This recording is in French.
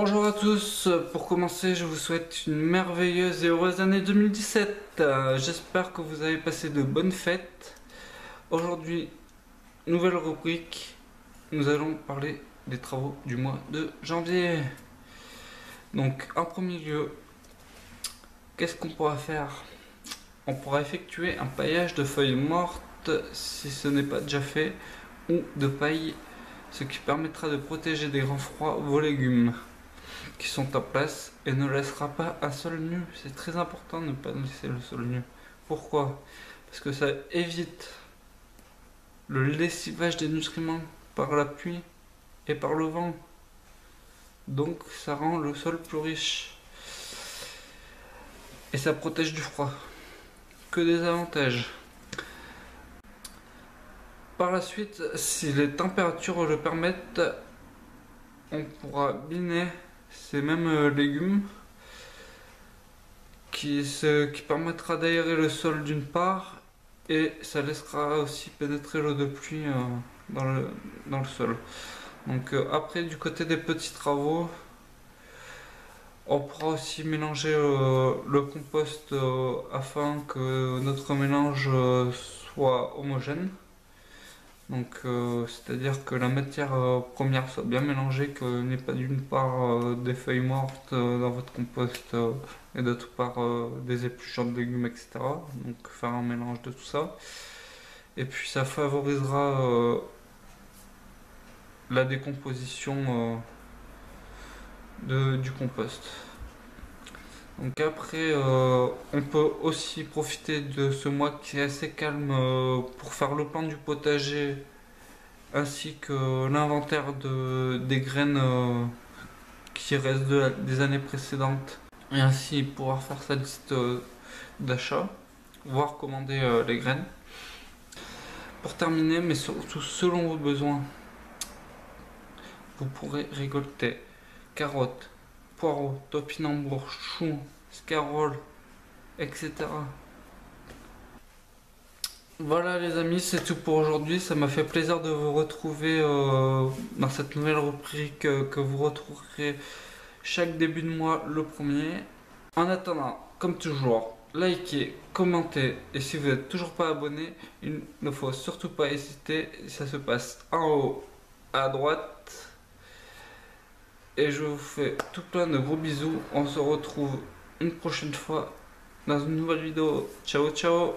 Bonjour à tous, pour commencer je vous souhaite une merveilleuse et heureuse année 2017. J'espère que vous avez passé de bonnes fêtes. Aujourd'hui, nouvelle rubrique, nous allons parler des travaux du mois de janvier. Donc en premier lieu, qu'est-ce qu'on pourra faire? On pourra effectuer un paillage de feuilles mortes si ce n'est pas déjà fait, ou de paille, ce qui permettra de protéger des grands froids vos légumes qui sont en place et ne laissera pas un sol nu. C'est très important de ne pas laisser le sol nu. Pourquoi? Parce que ça évite le lessivage des nutriments par la pluie et par le vent. Donc ça rend le sol plus riche. Et ça protège du froid. Que des avantages. Par la suite, si les températures le permettent, on pourra biner ces mêmes légumes qui permettra d'aérer le sol d'une part, et ça laissera aussi pénétrer l'eau de pluie dans le sol. Donc après, du côté des petits travaux, on pourra aussi mélanger le compost afin que notre mélange soit homogène. Donc c'est-à-dire que la matière première soit bien mélangée, qu'il n'y ait pas d'une part des feuilles mortes dans votre compost et d'autre part des épluchures de légumes, etc. Donc faire un mélange de tout ça. Et puis ça favorisera la décomposition du compost. Donc après, on peut aussi profiter de ce mois qui est assez calme pour faire le plan du potager ainsi que l'inventaire des graines qui restent des années précédentes, et ainsi pouvoir faire sa liste d'achat, voire commander les graines. Pour terminer, mais surtout selon vos besoins, vous pourrez récolter carottes, poireaux, topinambours, choux, scaroles, etc. Voilà les amis, c'est tout pour aujourd'hui. Ça m'a fait plaisir de vous retrouver dans cette nouvelle rubrique que vous retrouverez chaque début de mois le premier. En attendant, comme toujours, likez, commentez, et si vous n'êtes toujours pas abonné, il ne faut surtout pas hésiter. Ça se passe en haut à droite. Et je vous fais tout plein de gros bisous. On se retrouve une prochaine fois dans une nouvelle vidéo. Ciao ciao.